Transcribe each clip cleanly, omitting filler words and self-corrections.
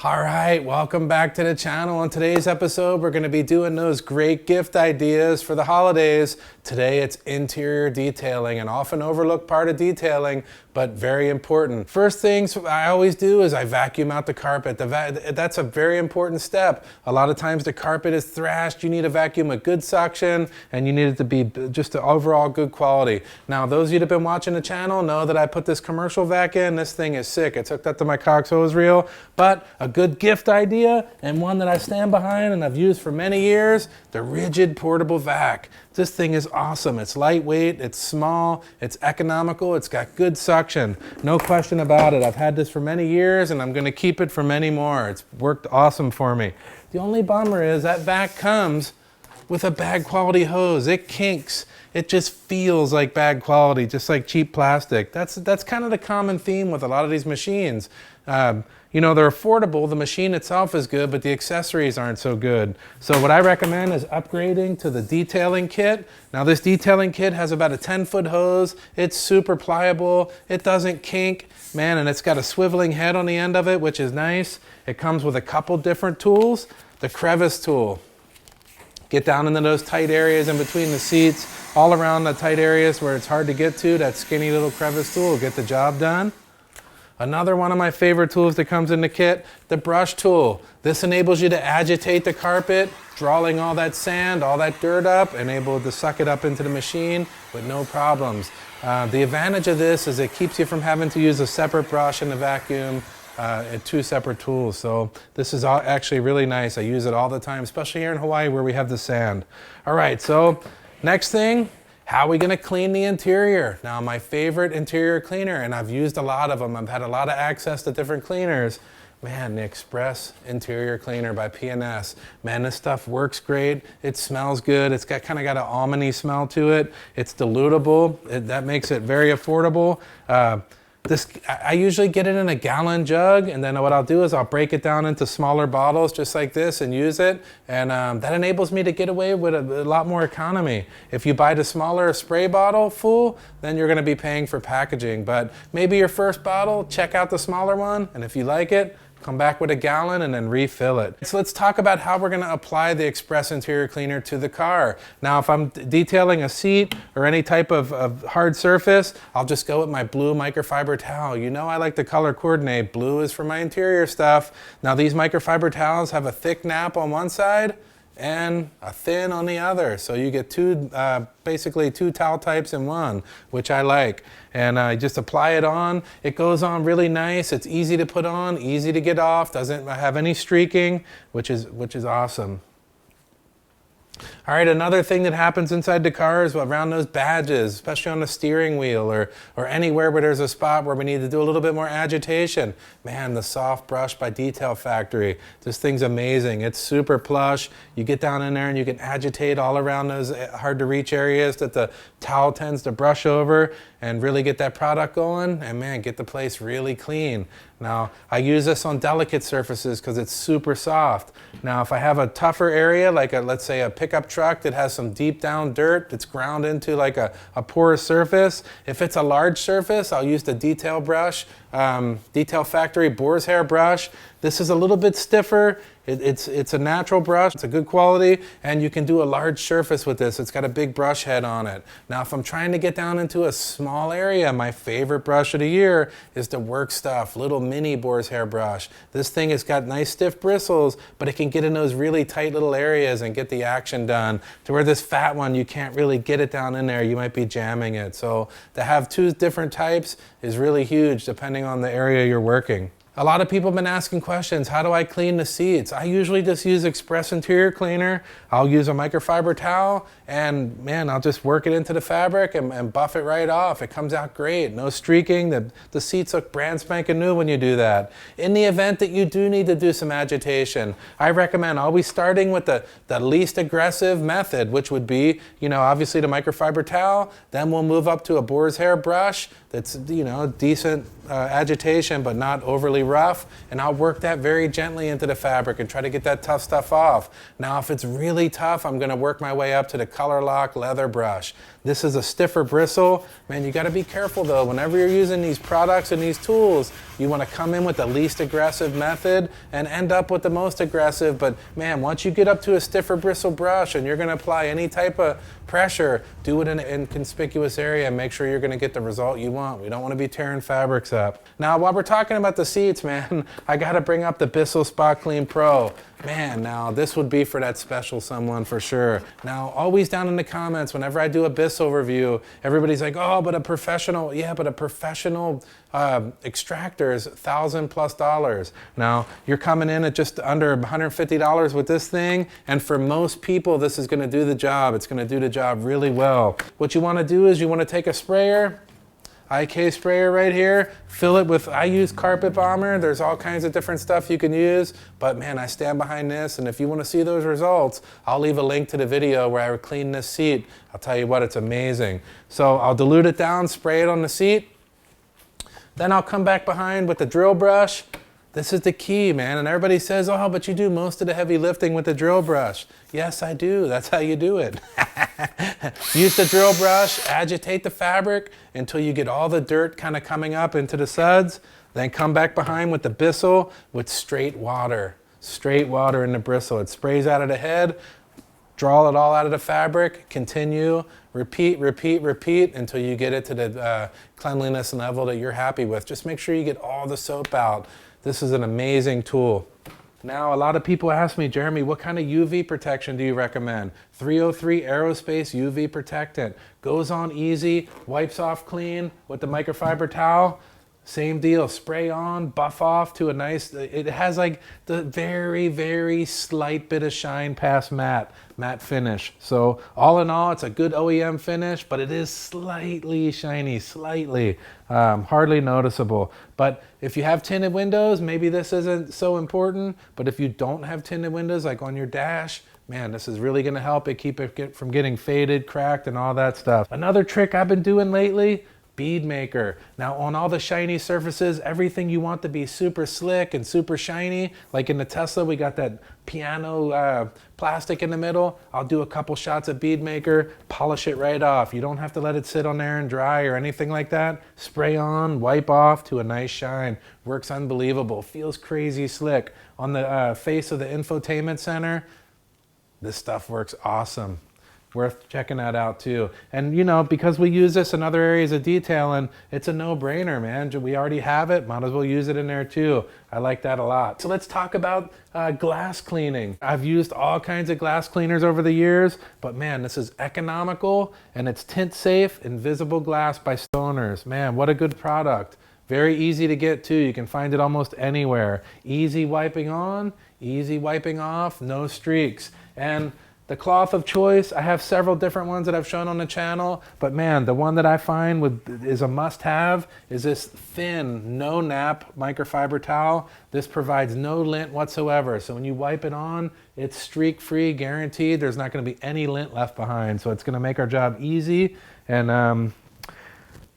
All right, welcome back to the channel. On today's episode, we're going to be doing those great gift ideas for the holidays. Today, it's interior detailing, an often overlooked part of detailing, but very important. First things I always do is I vacuum out the carpet. That's a very important step. A lot of times the carpet is thrashed. You need a vacuum with good suction, and you need it to be just the overall good quality. Now, those of you that have been watching the channel know that I put this commercial vac in. This thing is sick. It's hooked up to my Cox hose reel, but a good gift idea and one that I stand behind and I've used for many years, the rigid portable vac. This thing is awesome. It's lightweight, it's small, it's economical, it's got good suction. No question about it. I've had this for many years and I'm going to keep it for many more. It's worked awesome for me. The only bummer is that vac comes with a bad quality hose. It kinks. It just feels like bad quality, just like cheap plastic. That's kind of the common theme with a lot of these machines. You know, they're affordable, the machine itself is good, but the accessories aren't so good. So what I recommend is upgrading to the detailing kit. Now this detailing kit has about a 10-foot hose. It's super pliable, it doesn't kink, man, and it's got a swiveling head on the end of it, which is nice. It comes with a couple different tools. The crevice tool. Get down into those tight areas in between the seats, all around the tight areas where it's hard to get to. That skinny little crevice tool will get the job done. Another one of my favorite tools that comes in the kit, the brush tool. This enables you to agitate the carpet, drawing all that sand, all that dirt up, and able to suck it up into the machine with no problems. The advantage of this is it keeps you from having to use a separate brush in the vacuum and two separate tools. So this is actually really nice. I use it all the time, especially here in Hawaii where we have the sand. All right, so next thing, how are we going to clean the interior? Now, my favorite interior cleaner, and I've used a lot of them. I've had a lot of access to different cleaners. Man, the Express Interior Cleaner by P&S. Man, this stuff works great. It smells good. It's got kind of got an almond-y smell to it. It's dilutable. That makes it very affordable. I usually get it in a gallon jug, and then what I'll do is I'll break it down into smaller bottles just like this and use it, and that enables me to get away with a lot more economy. If you buy the smaller spray bottle full, then you're going to be paying for packaging, but maybe your first bottle, check out the smaller one, and if you like it, come back with a gallon and then refill it. So let's talk about how we're going to apply the Express Interior Cleaner to the car. Now, if I'm detailing a seat or any type of hard surface, I'll just go with my blue microfiber towel. You know I like to color coordinate. Blue is for my interior stuff. Now, these microfiber towels have a thick nap on one side and a thin on the other. So you get basically two towel types in one, which I like. And I just apply it on. It goes on really nice. It's easy to put on, easy to get off, doesn't have any streaking, which is awesome. All right, another thing that happens inside the car is around those badges, especially on the steering wheel or anywhere where there's a spot where we need to do a little bit more agitation. Man, the Soft Brush by Detail Factory. This thing's amazing. It's super plush. You get down in there and you can agitate all around those hard to reach areas that the towel tends to brush over and really get that product going and man, get the place really clean. Now, I use this on delicate surfaces because it's super soft. Now, if I have a tougher area, like let's say a pickup truck that has some deep down dirt that's ground into like a porous surface, if it's a large surface, I'll use the Detail Brush, Detail Factory Boar's Hair brush. This is a little bit stiffer. It's a natural brush, it's a good quality, and you can do a large surface with this. It's got a big brush head on it. Now, if I'm trying to get down into a small area, my favorite brush of the year is the Work Stuff little mini boar's hair brush. This thing has got nice stiff bristles, but it can get in those really tight little areas and get the action done. To where this fat one, you can't really get it down in there. You might be jamming it. So to have two different types is really huge depending on the area you're working. A lot of people have been asking questions, how do I clean the seats? I usually just use Express Interior Cleaner. I'll use a microfiber towel and man, I'll just work it into the fabric and buff it right off. It comes out great, no streaking. The seats look brand spanking new when you do that. In the event that you do need to do some agitation, I recommend always starting with the least aggressive method, which would be, you know, obviously the microfiber towel. Then we'll move up to a boar's hair brush. that's, you know, decent agitation, but not overly rough. And I'll work that very gently into the fabric and try to get that tough stuff off. Now, if it's really tough, I'm gonna work my way up to the Color Lock leather brush. This is a stiffer bristle. Man, you gotta be careful though. Whenever you're using these products and these tools, you wanna come in with the least aggressive method and end up with the most aggressive. But man, once you get up to a stiffer bristle brush and you're gonna apply any type of pressure, do it in an inconspicuous area and make sure you're gonna get the result you want. We don't wanna be tearing fabrics up. Now, while we're talking about the seats, man, I gotta bring up the Bissell Spot Clean Pro. Man, now this would be for that special someone for sure. Now, always down in the comments, whenever I do a Bissell review, everybody's like, oh, but a professional, yeah, but a professional extractor is $1,000+. Now, you're coming in at just under $150 with this thing, and for most people, this is gonna do the job. It's gonna do the job really well. What you wanna do is you wanna take a sprayer, IK sprayer right here, fill it with, I use Carpet Bomber. There's all kinds of different stuff you can use, but man, I stand behind this, and if you want to see those results, I'll leave a link to the video where I clean this seat. I'll tell you what, it's amazing. So I'll dilute it down, spray it on the seat, then I'll come back behind with the drill brush. This is the key, man, and everybody says, oh, but you do most of the heavy lifting with the drill brush. Yes, I do. That's how you do it. Use the drill brush, agitate the fabric until you get all the dirt kind of coming up into the suds. Then come back behind with the Bissell with straight water in the bristle. It sprays out of the head, draw it all out of the fabric, continue, repeat, repeat, repeat until you get it to the cleanliness level that you're happy with. Just make sure you get all the soap out. This is an amazing tool. Now, a lot of people ask me, Jeremy, what kind of UV protection do you recommend? 303 Aerospace UV Protectant. Goes on easy, wipes off clean with the microfiber towel. Same deal, spray on, buff off to a nice, it has like the very, very slight bit of shine past matte finish. So all in all, it's a good OEM finish, but it is slightly shiny, slightly, hardly noticeable. But if you have tinted windows, maybe this isn't so important, but if you don't have tinted windows, like on your dash, man, this is really gonna help it keep it from getting faded, cracked, and all that stuff. Another trick I've been doing lately, bead maker. Now on all the shiny surfaces, everything you want to be super slick and super shiny, like in the Tesla, we got that piano plastic in the middle. I'll do a couple shots of bead maker, polish it right off. You don't have to let it sit on there and dry or anything like that. Spray on, wipe off to a nice shine. Works unbelievable, feels crazy slick. On the face of the infotainment center, this stuff works awesome. Worth checking that out too. And you know, because we use this in other areas of detailing, it's a no-brainer, man. We already have it, might as well use it in there too. I like that a lot. So let's talk about glass cleaning. I've used all kinds of glass cleaners over the years, but man, this is economical and it's tint safe, invisible glass by Stoners. Man, what a good product. Very easy to get too. You can find it almost anywhere. Easy wiping on, easy wiping off, no streaks. And the cloth of choice, I have several different ones that I've shown on the channel, but man, the one that I find is a must-have is this thin, no-nap microfiber towel. This provides no lint whatsoever, so when you wipe it on, it's streak-free, guaranteed. There's not going to be any lint left behind, so it's going to make our job easy, and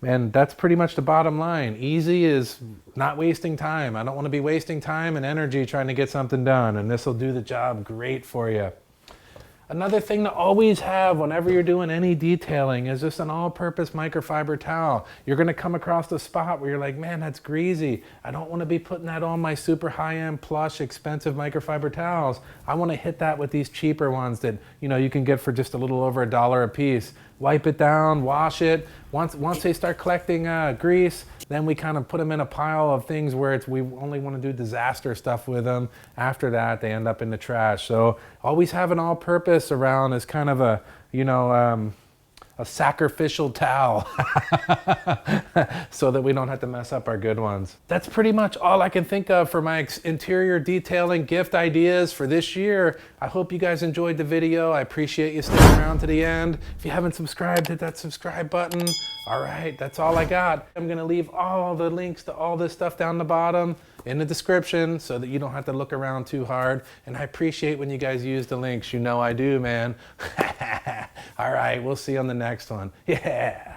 that's pretty much the bottom line. Easy is not wasting time. I don't want to be wasting time and energy trying to get something done, and this will do the job great for you. Another thing to always have whenever you're doing any detailing is just an all-purpose microfiber towel. You're going to come across a spot where you're like, man, that's greasy. I don't want to be putting that on my super high-end, plush, expensive microfiber towels. I want to hit that with these cheaper ones that you can get for just a little over $1 a piece. Wipe it down, wash it. Once they start collecting grease, then we kind of put them in a pile of things where we only want to do disaster stuff with them. After that, they end up in the trash. So always have an all-purpose around as kind of a sacrificial towel so that we don't have to mess up our good ones. That's pretty much all I can think of for my interior detailing gift ideas for this year. I hope you guys enjoyed the video. I appreciate you sticking around to the end. If you haven't subscribed, hit that subscribe button. All right, that's all I got. I'm gonna leave all the links to all this stuff down the bottom in the description so that you don't have to look around too hard. And I appreciate when you guys use the links. You know I do, man. All right, we'll see you on the next one. Yeah.